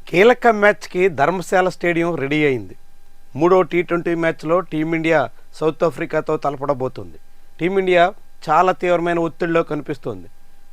కీలక మ్యాచ్కి Dharamshala stadium ready అయింది. మూడో టీ20 మ్యాచ్లో టీమిండియా సౌత్ ఆఫ్రికాతో తలపడబోతుంది. టీమిండియా చాలా తీవ్రమైన ఒత్తిడిలో కనిపిస్తోంది.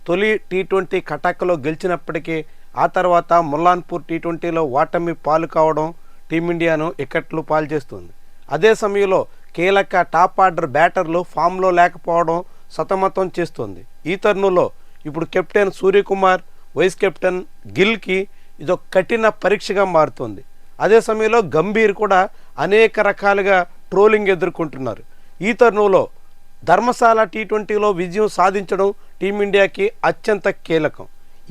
తొలి టీ20 కటాక్లో గెలిచినప్పటికీ ఆ తర్వాత ముల్లాన్పూర్ టీ20లో ఓటమి పాలు కావడం టీమిండియాను ఇక్కట్లు పాలు చేస్తుంది. అదే సమయంలో కీలక టాప్ ఆర్డర్ బ్యాటర్లు ఫామ్లో లేకపోవడం సతమతం చేస్తుంది. ఈ తరుణంలో ఇప్పుడు కెప్టెన్ సూర్యకుమార్, వైస్ కెప్టెన్ గిల్కి ఇదొక కఠిన పరీక్షగా మారుతుంది. అదే సమయంలో గంభీర్ కూడా అనేక రకాలుగా ట్రోలింగ్ ఎదుర్కొంటున్నారు. ఈ తరుణంలో ధర్మశాల టీ20లో విజయం సాధించడం టీమిండియాకి అత్యంత కీలకం.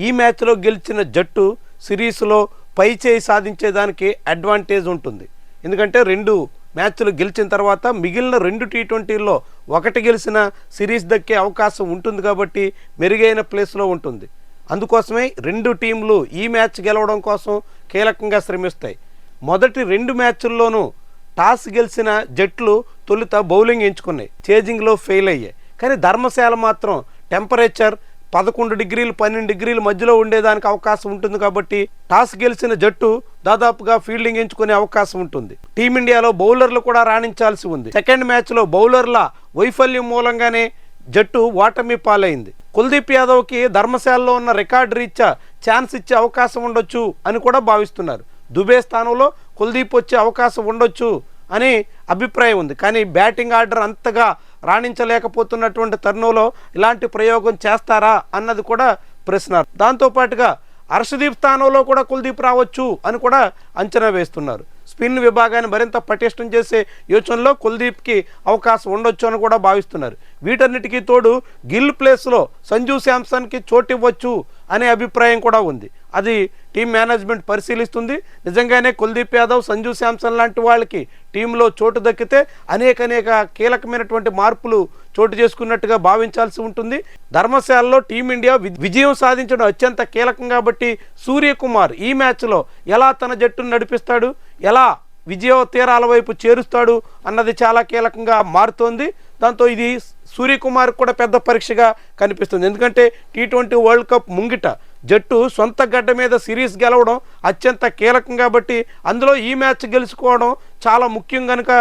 ఈ మ్యాచ్లో గెలిచిన జట్టు సిరీస్లో పై చేయి సాధించేదానికి అడ్వాంటేజ్ ఉంటుంది. ఎందుకంటే 2 మ్యాచ్లు గెలిచిన తర్వాత మిగిలిన 2 టీ20లో ఒకటి గెలిచిన సిరీస్ దక్కే అవకాశం ఉంటుంది కాబట్టి మెరుగైన ప్లేస్లో ఉంటుంది. అందుకోసమే 2 టీంలు ఈ మ్యాచ్ గెలవడం కోసం కీలకంగా శ్రమిస్తాయి. మొదటి 2 మ్యాచ్ల్లోనూ టాస్ గెలిచిన జట్లు తొలుత బౌలింగ్ ఎంచుకున్నాయి, చేజింగ్లో ఫెయిల్ అయ్యాయి. కానీ ధర్మశాల మాత్రం టెంపరేచర్ 11 డిగ్రీలు 12 డిగ్రీల మధ్యలో ఉండేదానికి అవకాశం ఉంటుంది కాబట్టి టాస్ గెలిచిన జట్టు దాదాపుగా ఫీల్డింగ్ ఎంచుకునే అవకాశం ఉంటుంది. టీమిండియాలో బౌలర్లు కూడా రాణించాల్సి ఉంది. సెకండ్ మ్యాచ్లో బౌలర్ల వైఫల్యం మూలంగానే జట్టు ఓటమి పాలైంది. కుల్దీప్ యాదవ్కి ధర్మశాలలో ఉన్న రికార్డు రీత్యా ఛాన్స్ ఇచ్చే అవకాశం ఉండొచ్చు అని కూడా భావిస్తున్నారు. దుబే స్థానంలో కుల్దీప్ వచ్చే అవకాశం ఉండొచ్చు అని అభిప్రాయం ఉంది. కానీ బ్యాటింగ్ ఆర్డర్ అంతగా రాణించలేకపోతున్నటువంటి తరుణంలో ఇలాంటి ప్రయోగం చేస్తారా అన్నది కూడా ప్రశ్న. దాంతోపాటుగా హర్షదీప్ స్థానంలో కూడా కుల్దీప్ రావచ్చు అని కూడా అంచనా వేస్తున్నారు. స్పిన్ విభాగాన్ని మరింత పటిష్టం చేసే యోచనలో కుల్దీప్కి అవకాశం ఉండొచ్చు అని కూడా భావిస్తున్నారు. వీటన్నిటికీ తోడు గిల్ ప్లేస్లో సంజు శాంసన్కి చోటు ఇవ్వచ్చు అనే అభిప్రాయం కూడా ఉంది. అది టీం మేనేజ్మెంట్ పరిశీలిస్తుంది. నిజంగానే కుల్దీప్ యాదవ్, సంజు శాంసన్ లాంటి వాళ్ళకి టీంలో చోటు దక్కితే అనేక కీలకమైనటువంటి మార్పులు చోటు చేసుకున్నట్టుగా భావించాల్సి ఉంటుంది. ధర్మశాలలో టీమిండియా విజయం సాధించడం అత్యంత కీలకం కాబట్టి సూర్యకుమార్ ఈ మ్యాచ్లో ఎలా తన జట్టును నడిపిస్తాడు, ఎలా విజయ తీరాల వైపు చేరుస్తాడు అన్నది చాలా కీలకంగా మారుతోంది. దాంతో ఇది సూర్యకుమార్ కూడా పెద్ద పరీక్షగా కనిపిస్తుంది. ఎందుకంటే టీ20 వరల్డ్ కప్ ముంగిట జట్టు సొంత గడ్డ మీద సిరీస్ గెలవడం అత్యంత కీలకం కాబట్టి అందులో ఈ మ్యాచ్ గెలుచుకోవడం చాలా ముఖ్యం. కనుక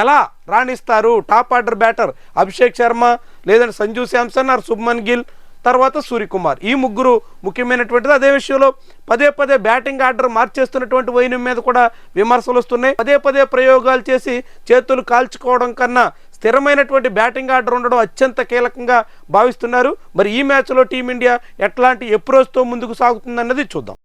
ఎలా రాణిస్తారు top order batter Abhishek Sharma, లేదంటే సంజు శాంసన్ ఆర్ శుభ్మన్ గిల్, తర్వాత సూర్యకుమార్, ఈ ముగ్గురు ముఖ్యమైనటువంటిది. అదే విషయంలో పదే బ్యాటింగ్ ఆర్డర్ మార్చేస్తున్నటువంటి వైనం మీద కూడా విమర్శలు వస్తున్నాయి. పదే ప్రయోగాలు చేసి చేతులు కాల్చుకోవడం కన్నా స్థిరమైనటువంటి బ్యాటింగ్ ఆర్డర్ ఉండడం అత్యంత కీలకంగా భావిస్తున్నారు. మరి ఈ మ్యాచ్లో టీమిండియా ఎట్లాంటి అప్రోచ్తో ముందుకు సాగుతుందన్నది చూద్దాం.